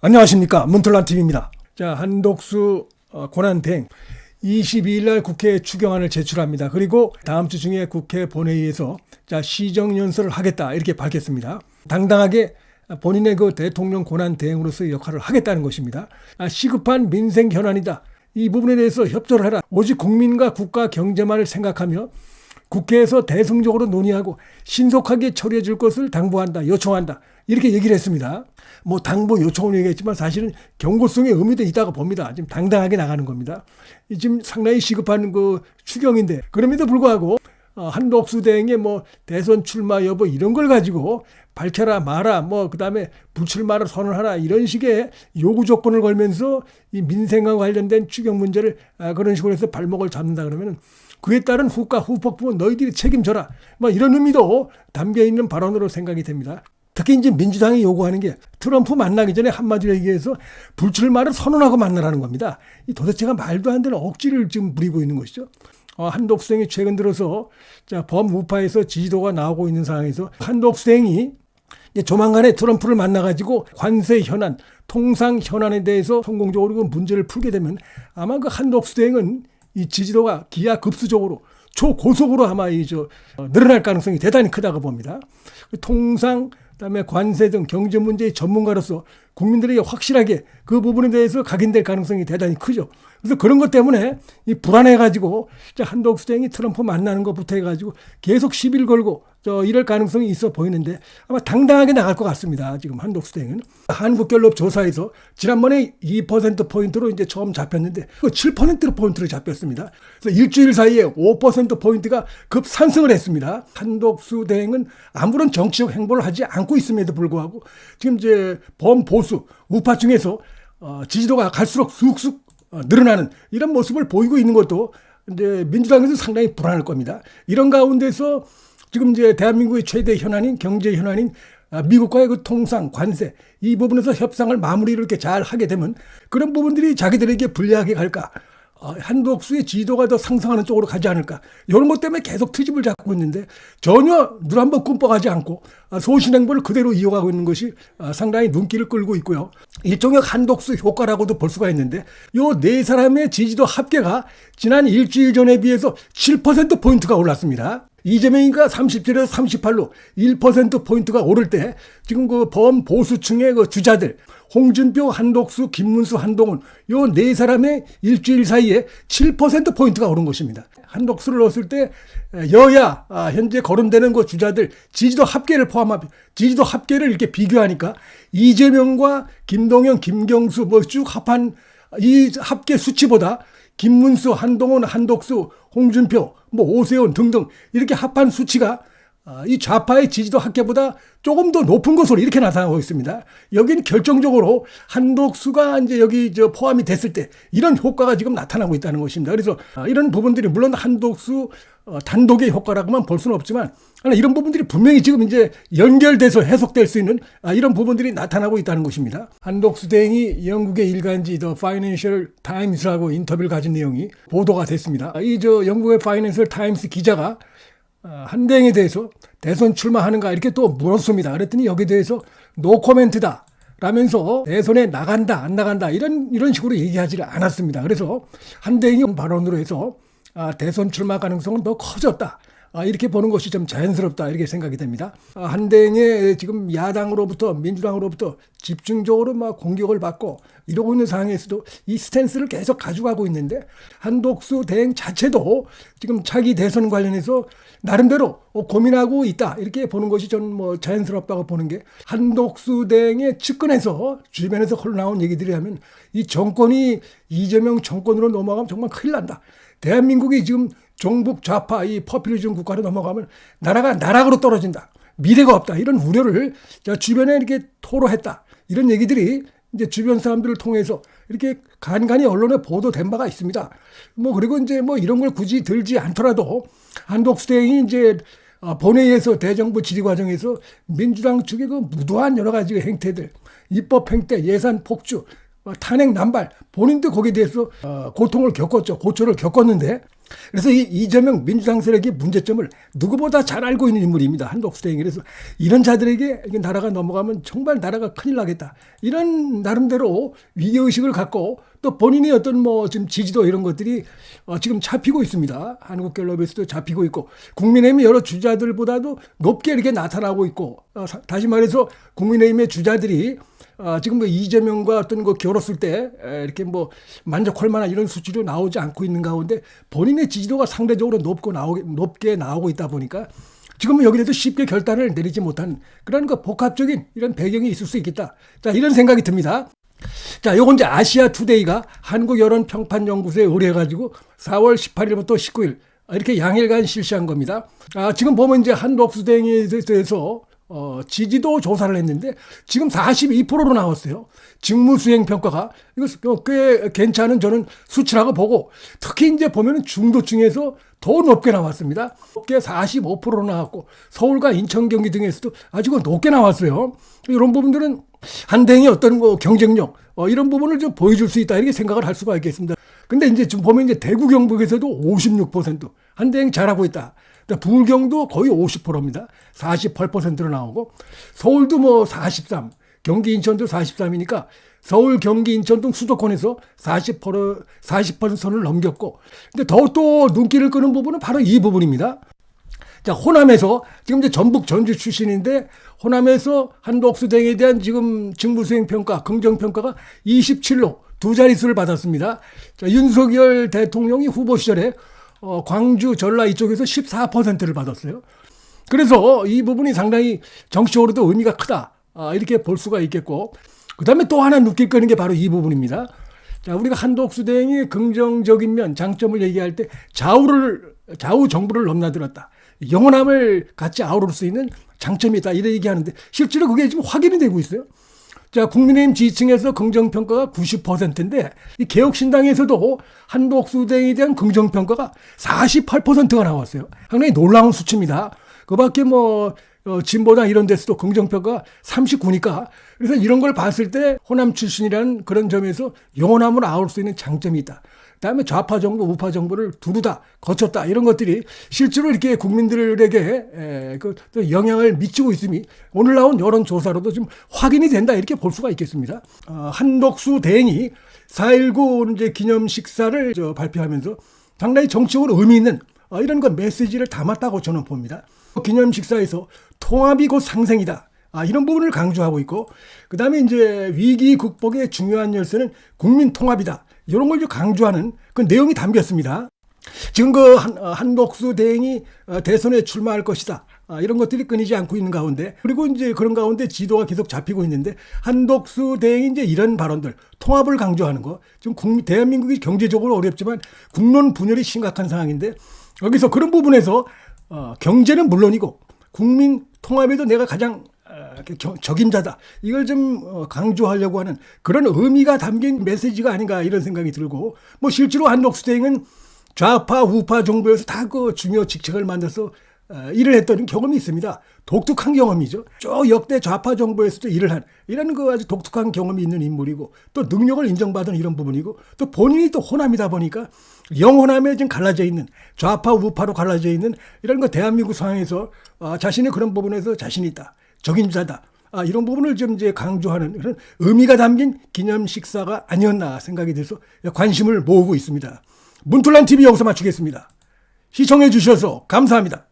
안녕하십니까, 문틀란TV입니다. 자, 한독수 권한대행 22일 날 국회에 추경안을 제출합니다. 그리고 다음 주 중에 국회 본회의에서 시정연설을 하겠다 이렇게 밝혔습니다. 당당하게 본인의 그 대통령 권한대행으로서의 역할을 하겠다는 것입니다. 시급한 민생 현안이다. 이 부분에 대해서 협조를 해라. 오직 국민과 국가 경제만을 생각하며 국회에서 대승적으로 논의하고 신속하게 처리해 줄 것을 당부한다, 요청한다. 이렇게 얘기를 했습니다. 뭐 당부 요청을 얘기했지만 사실은 경고성의 의미도 있다고 봅니다. 지금 당당하게 나가는 겁니다. 지금 상당히 시급한 그 추경인데 그럼에도 불구하고 한독수 대행의 뭐 대선 출마 여부 이런 걸 가지고 밝혀라 마라 뭐 그다음에 불출마를 선언하라 이런 식의 요구 조건을 걸면서 이 민생과 관련된 추경 문제를 그런 식으로 해서 발목을 잡는다 그러면은 그에 따른 후과 후폭풍은 너희들이 책임져라 뭐 이런 의미도 담겨 있는 발언으로 생각이 됩니다. 특히 이제 민주당이 요구하는 게 트럼프 만나기 전에 한마디로 얘기해서 불출마를 선언하고 만나라는 겁니다. 이 도대체가 말도 안 되는 억지를 지금 부리고 있는 것이죠. 한독수 대행이 최근 들어서 범우파에서 지지도가 나오고 있는 상황에서 한독수 대행이 조만간에 트럼프를 만나가지고 관세 현안, 통상 현안에 대해서 성공적으로 그 문제를 풀게 되면 아마 그 한독수 대행은 이 지지도가 기하급수적으로 초고속으로 아마 늘어날 가능성이 대단히 크다고 봅니다. 통상 그다음에 관세 등 경제 문제의 전문가로서 국민들에게 확실하게 그 부분에 대해서 각인될 가능성이 대단히 크죠. 그래서 그런 것 때문에 이 불안해가지고 한독수 대행이 트럼프 만나는 것부터 해가지고 계속 시비를 걸고 이럴 가능성이 있어 보이는데 아마 당당하게 나갈 것 같습니다. 지금 한독수 대행은 한국갤럽 조사에서 지난번에 2%포인트로 이제 처음 잡혔는데 7%포인트로 잡혔습니다. 그래서 일주일 사이에 5%포인트가 급상승을 했습니다. 한독수 대행은 아무런 정치적 행보를 하지 않고 있음에도 불구하고 지금 이제 범보수 우파층에서 지지도가 갈수록 쑥쑥 늘어나는 이런 모습을 보이고 있는 것도 이제 민주당에서 상당히 불안할 겁니다. 이런 가운데서 지금 이제 대한민국의 최대 현안인 경제 현안인 미국과의 그 통상 관세 이 부분에서 협상을 마무리를 이렇게 잘 하게 되면 그런 부분들이 자기들에게 불리하게 갈까? 한독수의 지지도가 더 상승하는 쪽으로 가지 않을까? 이런 것 때문에 계속 트집을 잡고 있는데 전혀 눈 한번 꿈뻑하지 않고 소신행보를 그대로 이어가고 있는 것이 상당히 눈길을 끌고 있고요. 일종의 한독수 효과라고도 볼 수가 있는데 요 네 사람의 지지도 합계가 지난 일주일 전에 비해서 7%포인트가 올랐습니다. 이재명이가 37에서 38로 1%포인트가 오를 때 지금 그 범보수층의 그 주자들 홍준표, 한독수, 김문수, 한동훈 요 네 사람의 일주일 사이에 7%포인트가 오른 것입니다. 한독수를 넣었을 때 여야 현재 거론되는 그 주자들 지지도 합계를 포함하면 지지도 합계를 이렇게 비교하니까 이재명과 김동연, 김경수 뭐 쭉 합한 이 합계 수치보다 김문수, 한동훈, 한독수, 홍준표, 뭐 오세훈 등등 이렇게 합한 수치가 이 좌파의 지지도 합계보다 조금 더 높은 것으로 이렇게 나타나고 있습니다. 여기는 결정적으로 한독수가 이제 여기 포함이 됐을 때 이런 효과가 지금 나타나고 있다는 것입니다. 그래서 이런 부분들이 물론 한독수 단독의 효과라고만 볼 수는 없지만 이런 부분들이 분명히 지금 이제 연결돼서 해석될 수 있는 이런 부분들이 나타나고 있다는 것입니다. 한독수 대행이 영국의 일간지 The Financial Times라고 인터뷰를 가진 내용이 보도가 됐습니다. 이 영국의 Financial Times 기자가 한 대행에 대해서 대선 출마하는가 이렇게 또 물었습니다. 그랬더니 여기에 대해서 노 코멘트다 라면서 대선에 나간다 안 나간다 이런 식으로 얘기하지를 않았습니다. 그래서 한 대행이 발언으로 해서 대선 출마 가능성은 더 커졌다. 이렇게 보는 것이 좀 자연스럽다 이렇게 생각이 됩니다. 한 대행의 지금 야당으로부터 민주당으로부터 집중적으로 막 공격을 받고 이러고 있는 상황에서도 이 스탠스를 계속 가져가고 있는데 한독수 대행 자체도 지금 차기 대선 관련해서 나름대로 고민하고 있다 이렇게 보는 것이 저는 뭐 자연스럽다고 보는 게 한독수 대행의 측근에서 주변에서 흘러나온 얘기들이 하면 이 정권이 이재명 정권으로 넘어가면 정말 큰일 난다. 대한민국이 지금 종북 좌파 이 포퓰리즘 국가로 넘어가면 나라가 나락으로 떨어진다. 미래가 없다. 이런 우려를 주변에 이렇게 토로했다. 이런 얘기들이 이제 주변 사람들을 통해서 이렇게 간간히 언론에 보도된 바가 있습니다. 그리고 이제 이런 걸 굳이 들지 않더라도 한독수 대행이 이제 본회의에서 대정부 질의 과정에서 민주당 측의 그 무도한 여러 가지 행태들, 입법 행태, 예산 폭주, 탄핵 남발, 본인도 거기에 대해서 고통을 겪었죠. 고초를 겪었는데 그래서 이 이재명 민주당 세력의 문제점을 누구보다 잘 알고 있는 인물입니다. 한독수 대행이. 그래서 이런 자들에게 나라가 넘어가면 정말 나라가 큰일 나겠다. 이런 나름대로 위기의식을 갖고 또 본인의 어떤 뭐 지금 지지도 이런 것들이 지금 잡히고 있습니다. 한국갤럽에서도 잡히고 있고 국민의힘 여러 주자들보다도 높게 이렇게 나타나고 있고 다시 말해서 국민의힘의 주자들이 지금 뭐 이재명과 어떤 거 겨뤘을 때 이렇게 뭐 만족할 만한 이런 수치로 나오지 않고 있는 가운데 본인의 지지도가 상대적으로 높게 나오고 있다 보니까 지금은 여기에도 쉽게 결단을 내리지 못한 그런 그 복합적인 이런 배경이 있을 수 있겠다. 자, 이런 생각이 듭니다. 자, 요건 이제 아시아 투데이가 한국 여론 평판 연구소에 의뢰해가지고 4월 18일부터 19일 이렇게 양일간 실시한 겁니다. 지금 보면 이제 한독수 대행에 대해서 지지도 조사를 했는데 지금 42%로 나왔어요. 직무수행 평가가 이거 꽤 괜찮은 저는 수치라고 보고 특히 이제 보면은 중도층에서 더 높게 나왔습니다. 높게 45%로 나왔고 서울과 인천, 경기 등에서도 아주 높게 나왔어요. 이런 부분들은 한대행의 어떤 뭐 경쟁력 이런 부분을 좀 보여줄 수 있다 이렇게 생각을 할 수가 있겠습니다. 근데 이제 지금 보면 이제 대구 경북에서도 56% 한대행 잘하고 있다. 부울경도 거의 50%입니다. 48%로 나오고 서울도 뭐 43, 경기 인천도 43이니까 서울, 경기, 인천 등 수도권에서 40% 선을 넘겼고 근데 더 또 눈길을 끄는 부분은 바로 이 부분입니다. 자, 호남에서 지금 이제 전북 전주 출신인데 호남에서 한독수 대행에 대한 지금 직무수행 평가, 긍정 평가가 27로 두 자릿수를 받았습니다. 자, 윤석열 대통령이 후보 시절에 광주, 전라 이쪽에서 14%를 받았어요. 그래서 이 부분이 상당히 정치적으로도 의미가 크다. 이렇게 볼 수가 있겠고. 그 다음에 또 하나 눈길 끄는 게 바로 이 부분입니다. 자, 우리가 한독수 대행이 긍정적인 면, 장점을 얘기할 때 좌우 정부를 넘나들었다. 영원함을 같이 아우를 수 있는 장점이 있다. 이런 얘기하는데 실제로 그게 지금 확인이 되고 있어요. 자, 국민의힘 지지층에서 긍정평가가 90%인데 이 개혁신당에서도 한독수 대행에 대한 긍정평가가 48%가 나왔어요. 상당히 놀라운 수치입니다. 그 밖에 뭐 진보당 이런 데서도 긍정평가가 39니까 그래서 이런 걸 봤을 때 호남 출신이라는 그런 점에서 영원함을 아울 수 있는 장점이 있다. 그다음에 좌파 정부, 우파 정부를 두루 다 거쳤다. 이런 것들이 실제로 이렇게 국민들에게 그 영향을 미치고 있음이 오늘 나온 여론조사로도 좀 확인이 된다. 이렇게 볼 수가 있겠습니다. 한독수 대행이 4.19 이제 기념 식사를 발표하면서 상당히 정치적으로 의미 있는 이런 건 메시지를 담았다고 저는 봅니다. 기념 식사에서 통합이 곧 상생이다. 이런 부분을 강조하고 있고, 그 다음에 이제 위기 극복의 중요한 열쇠는 국민 통합이다. 이런 걸 강조하는 그 내용이 담겼습니다. 지금 그 한독수 대행이 대선에 출마할 것이다. 이런 것들이 끊이지 않고 있는 가운데, 그리고 이제 그런 가운데 지도가 계속 잡히고 있는데, 한독수 대행이 이제 이런 발언들, 통합을 강조하는 거, 지금 대한민국이 경제적으로 어렵지만 국론 분열이 심각한 상황인데, 여기서 그런 부분에서 경제는 물론이고 국민 통합에도 내가 가장 적임자다. 이걸 좀 강조하려고 하는 그런 의미가 담긴 메시지가 아닌가 이런 생각이 들고 뭐 실제로 한독수 대행은 좌파 우파 정부에서 다 그 중요 직책을 만나서 일을 했던 경험이 있습니다. 독특한 경험이죠. 저 역대 좌파 정부에서도 일을 한 이런 그 아주 독특한 경험이 있는 인물이고 또 능력을 인정받은 이런 부분이고 또 본인이 또 호남이다 보니까 영호남에 지금 갈라져 있는 좌파 우파로 갈라져 있는 이런 거 대한민국 상황에서 자신의 그런 부분에서 자신이 있다. 적임자다. 이런 부분을 좀 이제 강조하는 그런 의미가 담긴 기념 식사가 아니었나 생각이 돼서 관심을 모으고 있습니다. 문틀란 TV 여기서 마치겠습니다. 시청해 주셔서 감사합니다.